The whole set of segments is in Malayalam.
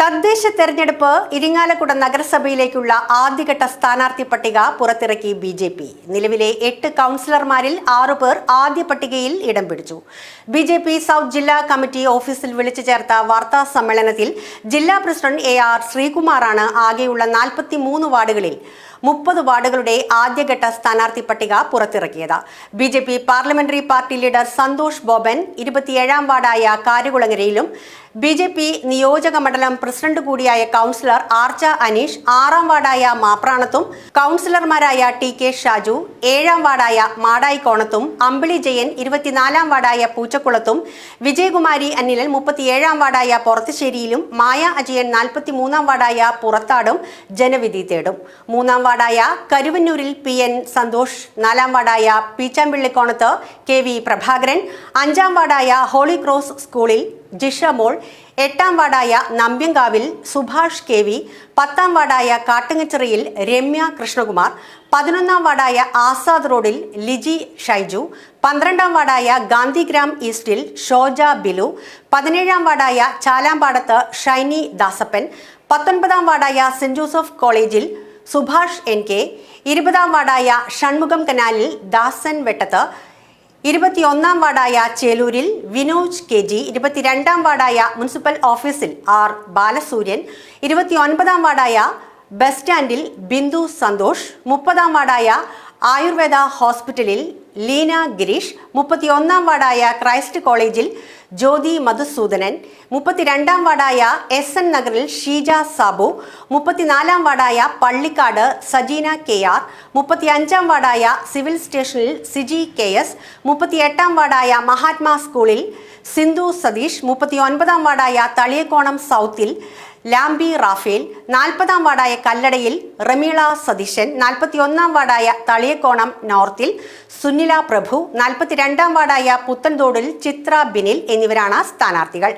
തദ്ദേശ തെരഞ്ഞെടുപ്പ് ഇരിങ്ങാലക്കുട നഗരസഭയിലേക്കുള്ള ആദ്യഘട്ട സ്ഥാനാർത്ഥി പട്ടിക പുറത്തിറക്കി ബിജെപി. നിലവിലെ 8 കൗൺസിലർമാരിൽ 6 പേർ ആദ്യ പട്ടികയിൽ ഇടം പിടിച്ചു. ബിജെപി സൗത്ത് ജില്ലാ കമ്മിറ്റി ഓഫീസിൽ വിളിച്ചു ചേർത്ത വാർത്താ സമ്മേളനത്തിൽ ജില്ലാ പ്രസിഡന്റ് AR ശ്രീകുമാറാണ് ആകെയുള്ള 43 വാർഡുകളിൽ 30 വാർഡുകളുടെ ആദ്യഘട്ട സ്ഥാനാർത്ഥി പട്ടിക പുറത്തിറക്കിയത്. BJP parliamentary party leader Santhosh Boban 27-ാം വാർഡായ കാരുകുളങ്ങരയിലും ബിജെപി നിയോജക മണ്ഡലം പ്രസിഡന്റ് കൂടിയായ കൗൺസിലർ ആർച്ച അനീഷ് 6-ാം വാർഡായ മാപ്രാണത്തും കൗൺസിലർമാരായ TK ഷാജു 7-ാം വാർഡായ മാടായിക്കോണത്തും അമ്പിളി ജയൻ 24-ാം വാർഡായ പൂച്ചക്കുളത്തും വിജയകുമാരി അനിലൻ 37-ാം വാർഡായ പൊറത്തുശ്ശേരിയിലും മായ അജയൻ 43-ാം വാർഡായ പുറത്താടും ജനവിധി തേടും. 3-ാം വാർഡായ കരുവന്നൂരിൽ PN സന്തോഷ്, 4-ാം വാർഡായ പീച്ചാമ്പിള്ളിക്കോണത്ത് KV പ്രഭാകരൻ, 5-ാം വാർഡായ ഹോളി ക്രോസ് സ്കൂളിൽ ജിഷ മോൾ, 8-ാം വാർഡായ നമ്പ്യങ്കാവിൽ സുഭാഷ് KV, 10-ാം വാർഡായ കാട്ടുങ്ങച്ചിറയിൽ രമ്യ കൃഷ്ണകുമാർ, 11-ാം വാർഡായ ആസാദ് റോഡിൽ ലിജി ഷൈജു, 12-ാം വാർഡായ ഗാന്ധിഗ്രാം ഈസ്റ്റിൽ ഷോജ ബിലു, 17-ാം വാർഡായ ചാലാമ്പാടത്ത് ഷൈനി ദാസപ്പൻ, 19-ാം വാർഡായ സെന്റ് ജോസഫ് കോളേജിൽ സുഭാഷ് NK, 20-ാം വാർഡായ ഷൺമുഖം കനാലിൽ ദാസൻ വെട്ടത്ത്, 21-ാം വാർഡായ ചേലൂരിൽ വിനോജ് KG, 22-ാം വാർഡായ മുനിസിപ്പൽ ഓഫീസിൽ R ബാലസൂര്യൻ, 29-ാം വാർഡായ ബസ് സ്റ്റാൻഡിൽ ബിന്ദു സന്തോഷ്, 30-ാം വാർഡായ ആയുർവേദ ഹോസ്പിറ്റലിൽ ലീന ഗിരീഷ്, 31-ാം വാർഡായ ക്രൈസ്റ്റ് കോളേജിൽ ജ്യോതി മധുസൂദനൻ, 32-ാം വാർഡായ SN നഗറിൽ ഷീജ സാബു, 34-ാം വാർഡായ പള്ളിക്കാട് സജീന KR, 35-ാം വാർഡായ സിവിൽ സ്റ്റേഷനിൽ സിജി KS, 38-ാം വാർഡായ മഹാത്മാ സ്കൂളിൽ സിന്ധു സതീഷ്, 39-ാം വാർഡായ തളിയക്കോണം സൗത്തിൽ ലാംബി റാഫേൽ, 40-ാം വാർഡായ കല്ലടയിൽ റമീള സതീശൻ, 41-ാം വാർഡായ തളിയക്കോണം നോർത്തിൽ സുനില പ്രഭു, 42-ാം വാർഡായ പുത്തൻതോടിൽ ചിത്ര ബിനിൽ എന്നിവരാണ് സ്ഥാനാർത്ഥികൾ.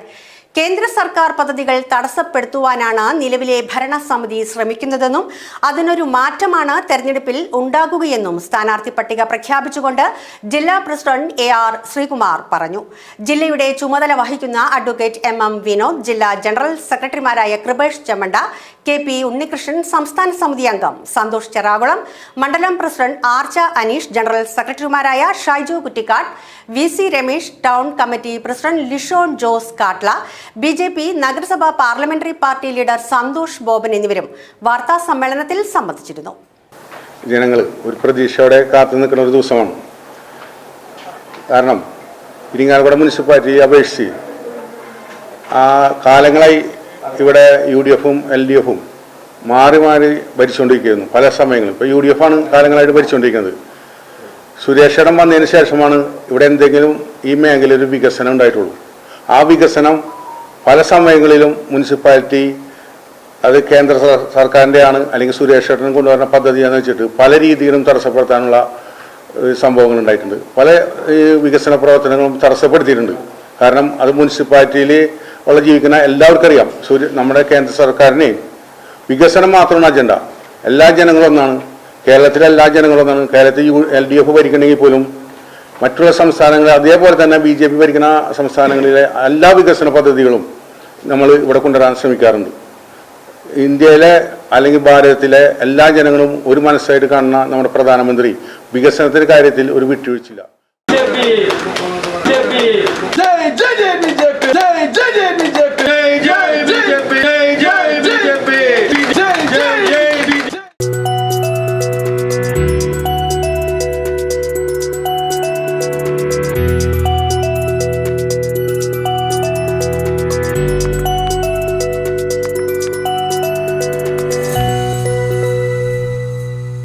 കേന്ദ്ര സർക്കാർ പദ്ധതികൾ തടസ്സപ്പെടുത്തുവാനാണ് നിലവിലെ ഭരണസമിതി ശ്രമിക്കുന്നതെന്നും അതിനൊരു മാറ്റമാണ് തെരഞ്ഞെടുപ്പിൽ ഉണ്ടാകുകയെന്നും സ്ഥാനാർത്ഥി പട്ടിക പ്രഖ്യാപിച്ചുകൊണ്ട് ജില്ലാ പ്രസിഡന്റ് AR ശ്രീകുമാർ പറഞ്ഞു. ജില്ലയുടെ ചുമതല വഹിക്കുന്ന അഡ്വക്കേറ്റ് MM വിനോദ്, ജില്ലാ ജനറൽ സെക്രട്ടറിമാരായ കൃപേഷ് ചെമ്മണ്ട, KP ഉണ്ണികൃഷ്ണൻ, സംസ്ഥാന സമിതി അംഗം സന്തോഷ് ചെറാകുളം, മണ്ഡലം പ്രസിഡന്റ് ആർച്ച അനീഷ്, ജനറൽ സെക്രട്ടറിമാരായ Shaiju Kuttikkad, VC Ramesh, town committee president Lishon Jose Kattla, BJP നഗരസഭാ parliamentary party leader Santhosh Boban എന്നിവരും വാർത്താ സമ്മേളനത്തിൽ സംബന്ധിച്ചിരുന്നു. ജനങ്ങൾ ഒരു പ്രതീക്ഷയോടെ കാത്തു നിൽക്കുന്ന ഒരു ദിവസമാണ്. കാരണം ഇരിങ്ങാലക്കുട മുനിസിപ്പാലിറ്റി അപേക്ഷിച്ച് കാലങ്ങളായി ഇവിടെ UDF-ഉം LDF-ഉം മാറി മാറി ഭരിച്ചുകൊണ്ടിരിക്കുന്നു. പല സമയങ്ങളും ഇപ്പോൾ UDF ആണ് കാലങ്ങളായിട്ട് ഭരിച്ചുകൊണ്ടിരിക്കുന്നത്. സുരേഷേടം വന്നതിന് ശേഷമാണ് ഇവിടെ എന്തെങ്കിലും ഈ മേഖലയിൽ ഒരു വികസനം ഉണ്ടായിട്ടുള്ളൂ. ആ വികസനം പല സമയങ്ങളിലും മുനിസിപ്പാലിറ്റി അത് കേന്ദ്ര സർക്കാരിൻ്റെയാണ് അല്ലെങ്കിൽ സുരേഷേട്ടനും കൊണ്ടുവരുന്ന പദ്ധതിയാണെന്ന് വെച്ചിട്ട് പല രീതിയിലും തടസ്സപ്പെടുത്താനുള്ള സംഭവങ്ങൾ ഉണ്ടായിട്ടുണ്ട്. പല വികസന പ്രവർത്തനങ്ങളും തടസ്സപ്പെടുത്തിയിട്ടുണ്ട്. കാരണം അത് മുനിസിപ്പാലിറ്റിയിൽ ഉള്ള ജീവിക്കുന്ന എല്ലാവർക്കും അറിയാം. നമ്മുടെ കേന്ദ്ര സർക്കാരിന് വികസനം മാത്രമാണ് അജണ്ട. എല്ലാ ജനങ്ങളും ഒന്നാണ്. കേരളത്തിലെ എല്ലാ ജനങ്ങളും ഒന്നാണ്. കേരളത്തിൽ LDF ഭരിക്കണമെങ്കിൽ പോലും മറ്റുള്ള സംസ്ഥാനങ്ങൾ അതേപോലെ തന്നെ BJP ഭരിക്കുന്ന സംസ്ഥാനങ്ങളിലെ എല്ലാ വികസന പദ്ധതികളും നമ്മൾ ഇവിടെ കൊണ്ടുവരാൻ ശ്രമിക്കാറുണ്ട്. ഇന്ത്യയിലെ അല്ലെങ്കിൽ ഭാരതത്തിലെ എല്ലാ ജനങ്ങളും ഒരു മനസ്സായിട്ട് കാണുന്ന നമ്മുടെ പ്രധാനമന്ത്രി വികസനത്തിന്റെ കാര്യത്തിൽ ഒരു വിട്ടുവീഴ്ചയില്ല.